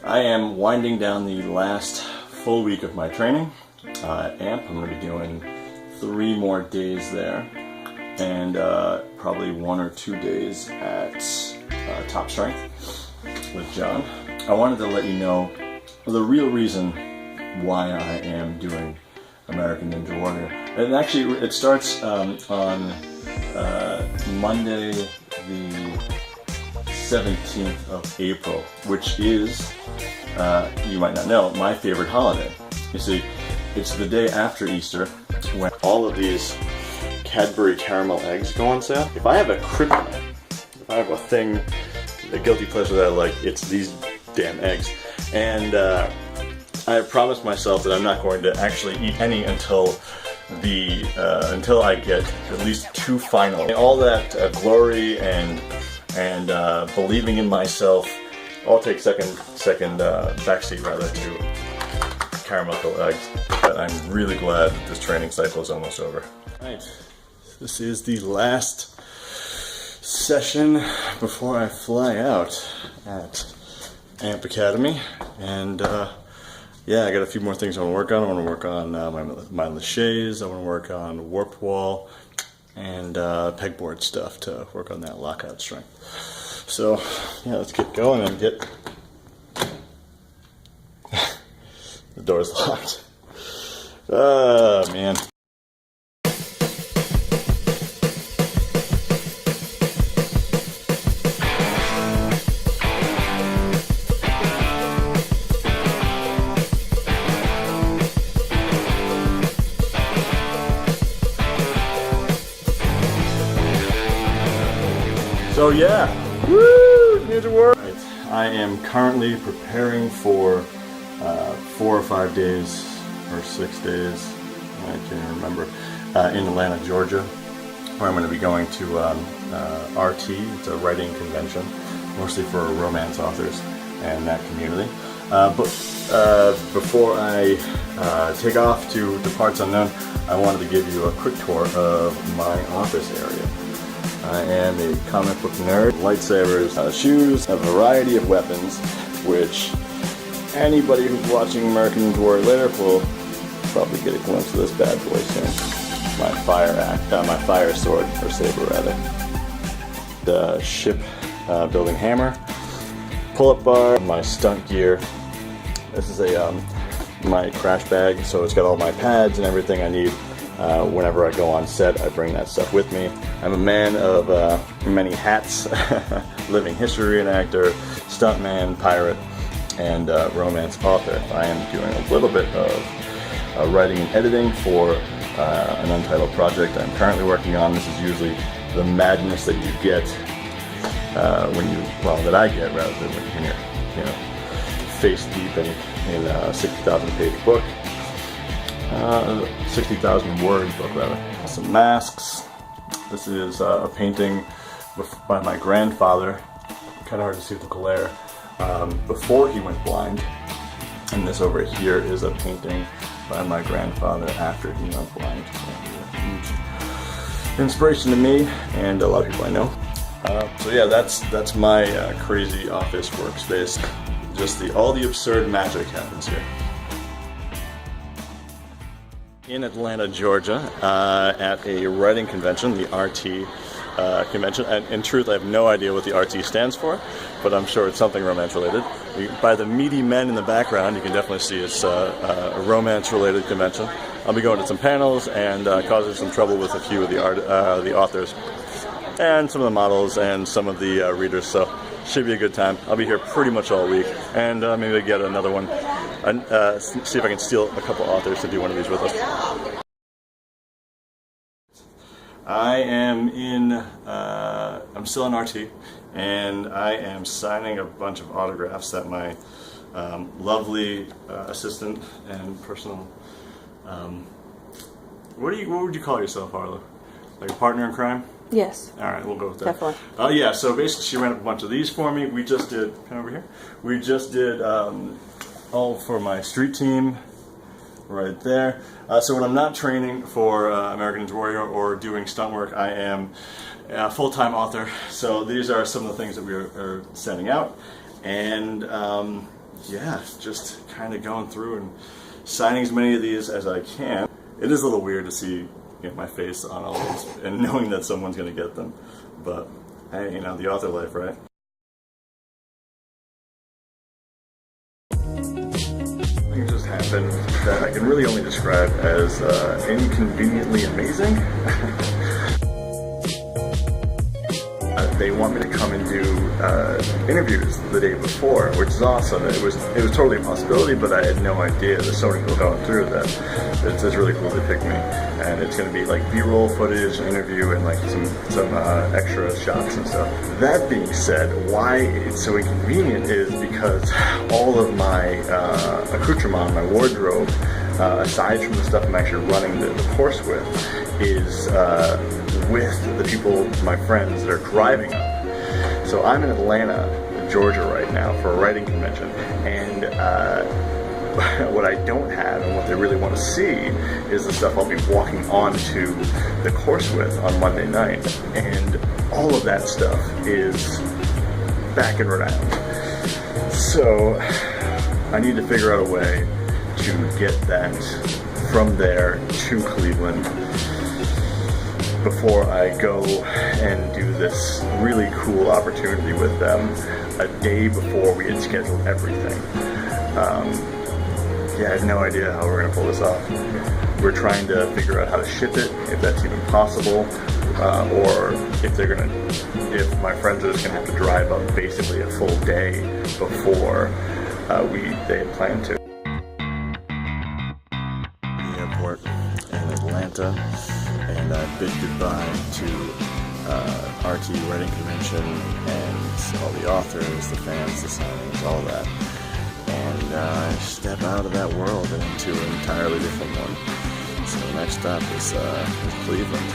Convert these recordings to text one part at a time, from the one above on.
I am winding down the last full week of my training at AMP. I'm going to be doing 3 more days there, and probably 1 or 2 days at Top Strength with John. I wanted to let you know the real reason why I am doing American Ninja Warrior. And actually, it starts on Monday the 17th of April, which is, you might not know, my favorite holiday. You see, it's the day after Easter when all of these Cadbury caramel eggs go on sale. If I have a kryptonite, if I have a thing, a guilty pleasure that I like, it's these damn eggs. And I promised myself that I'm not going to actually eat any until I get at least 2 final. And all that glory and believing in myself, I'll take second backseat rather to caramel eggs. But I'm really glad that this training cycle is almost over. Right, this is the last session before I fly out at AMP Academy, and yeah, I got a few more things I want to work on. I want to work on my laches, I want to work on warp wall, and pegboard stuff to work on that lockout strength. So yeah, let's get going and get the door's locked. Oh man. So yeah, woo, Ninja Warrior. I am currently preparing for 4 or 5 days, or 6 days, I can't even remember, in Atlanta, Georgia, where I'm going to be going to RT. It's a writing convention, mostly for romance authors and that community. But before I take off to the parts unknown, I wanted to give you a quick tour of my office area. I am a comic book nerd, lightsabers, shoes, a variety of weapons, which anybody who's watching American Ninja Warrior later will probably get a glimpse of this bad boy soon. My fire sword, or saber rather. The ship building hammer, pull-up bar, my stunt gear. This is my crash bag, so it's got all my pads and everything I need. Whenever I go on set, I bring that stuff with me. I'm a man of many hats, living history reenactor, stuntman, pirate, and romance author. I am doing a little bit of writing and editing for an untitled project I'm currently working on. This is usually the madness that you get that I get rather than when you're face deep in a 60,000 page book. 60,000 word book rather. Some masks. This is a painting by my grandfather. Kind of hard to see with the glare. Before he went blind. And this over here is a painting by my grandfather after he went blind. A huge inspiration to me and a lot of people I know. So yeah, that's my crazy office workspace. Just all the absurd magic happens here. In Atlanta, Georgia, at a writing convention, the RT convention. And in truth, I have no idea what the RT stands for, but I'm sure it's something romance-related. By the meaty men in the background, you can definitely see it's a romance-related convention. I'll be going to some panels and causing some trouble with a few of the authors and some of the models and some of the readers, so should be a good time. I'll be here pretty much all week, and maybe get another one. See if I can steal a couple authors to do one of these with us. I am I'm still in RT, and I am signing a bunch of autographs that my lovely assistant and personal, what would you call yourself, Harlow? Like a partner in crime? Yes. All right, we'll go with that. Definitely. Yeah, so basically she ran up a bunch of these for me. We just did, come over here. We just did all for my street team right there. So when I'm not training for American Ninja Warrior or doing stunt work, I am a full-time author. So these are some of the things that we are sending out. And yeah, just kind of going through and signing as many of these as I can. It is a little weird to see my face on all these and knowing that someone's going to get them, but hey, the author life, right? Something just happened that I can really only describe as inconveniently amazing. They want me to come and do interviews the day before, which is awesome. It was totally a possibility, but I had no idea. There's so many people going through that. It's really cool they picked me, and it's going to be like B-roll footage, an interview, and like some extra shots and stuff. That being said, why it's so inconvenient is because all of my accoutrement, my wardrobe, aside from the stuff I'm actually running the course with, is with the people, my friends, that are driving up. So I'm in Atlanta, Georgia right now for a writing convention, and what I don't have and what they really want to see is the stuff I'll be walking onto the course with on Monday night, and all of that stuff is back in Rhode Island. So I need to figure out a way to get that from there to Cleveland before I go and do this really cool opportunity with them a day before we had scheduled everything. Yeah, I have no idea how we're going to pull this off. We're trying to figure out how to ship it, if that's even possible, or if my friends are just going to have to drive up basically a full day before they had planned to. The airport in Atlanta, and I bid goodbye to RT Writing Convention and all the authors, the fans, the signings, all that. And I step out of that world and into an entirely different one. So the next stop is Cleveland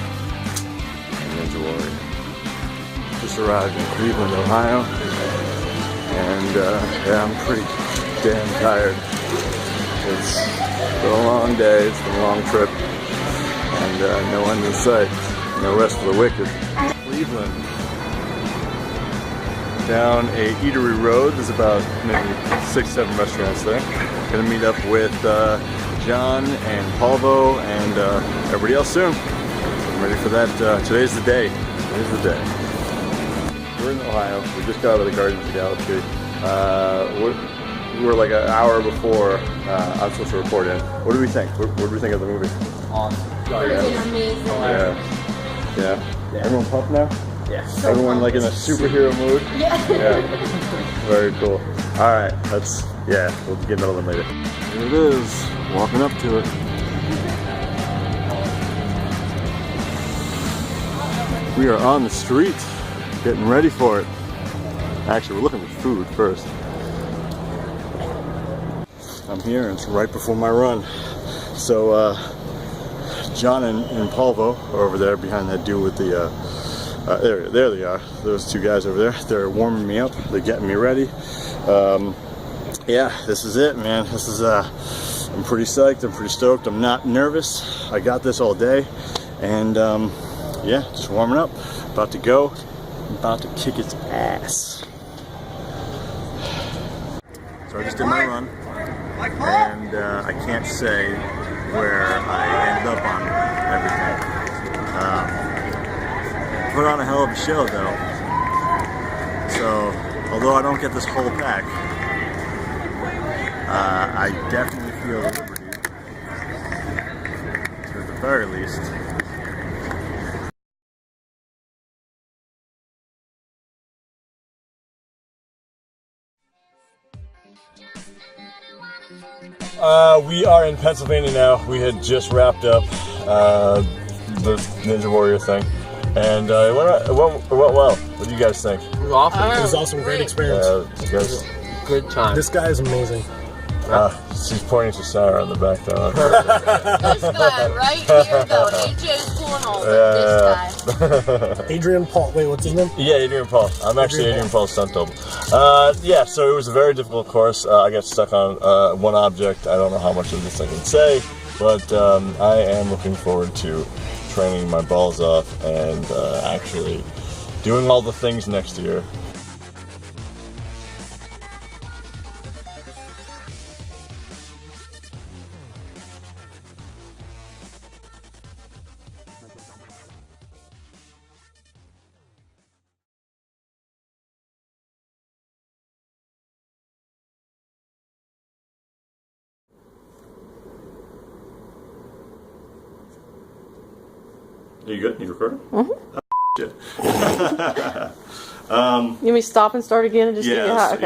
and Ninja Warrior. Just arrived in Cleveland, Ohio, and yeah, I'm pretty damn tired. It's been a long day, it's been a long trip, and no end in sight, no rest for the wicked. Cleveland. Down a eatery road, there's about maybe 6-7 restaurants there. Gonna meet up with John and Paulvo and everybody else soon. I'm ready for that. Today's the day. Today's the day. We're in Ohio. We just got out of the Guardians of the Galaxy. We're like an hour before I'm supposed to report in. What do we think? What do we think of the movie? Awesome. Oh, yeah. Amazing. Yeah. Everyone pumped now? Yeah. So everyone like in a superhero mood? Yeah. Very cool. Alright, we'll get into them later. Here it is, walking up to it. We are on the street, getting ready for it. Actually, we're looking for food first. I'm here, and it's right before my run. So, John and Paulvo are over there behind that dude with the there they are. Those two guys over there. They're warming me up. They're getting me ready. Yeah, this is it, man. This is I'm pretty psyched. I'm pretty stoked. I'm not nervous. I got this all day, and yeah, just warming up. About to go. I'm about to kick its ass. So I just did my run, and I can't say where I ended up on everything. Put on a hell of a show, though. So, although I don't get this whole pack, I definitely feel the liberty to, at the very least, we are in Pennsylvania now. We had just wrapped up the Ninja Warrior thing. And it went well. What do you guys think? It was awesome. It was awesome. Great experience. You guys, Good time. This guy is amazing. she's pointing to Sarah on the back there. This guy right here, though. AJ's pulling over. This guy. Adrian Paul. Wait, what's his name? Yeah, Adrian Paul. I'm actually Adrian Paul's stunt double. Yeah, so it was a very difficult course. I got stuck on one object. I don't know how much of this I can say, but I am looking forward to training my balls off and actually doing all the things next year. You good? You recording? You want me to stop and start again and just give you a high? Okay.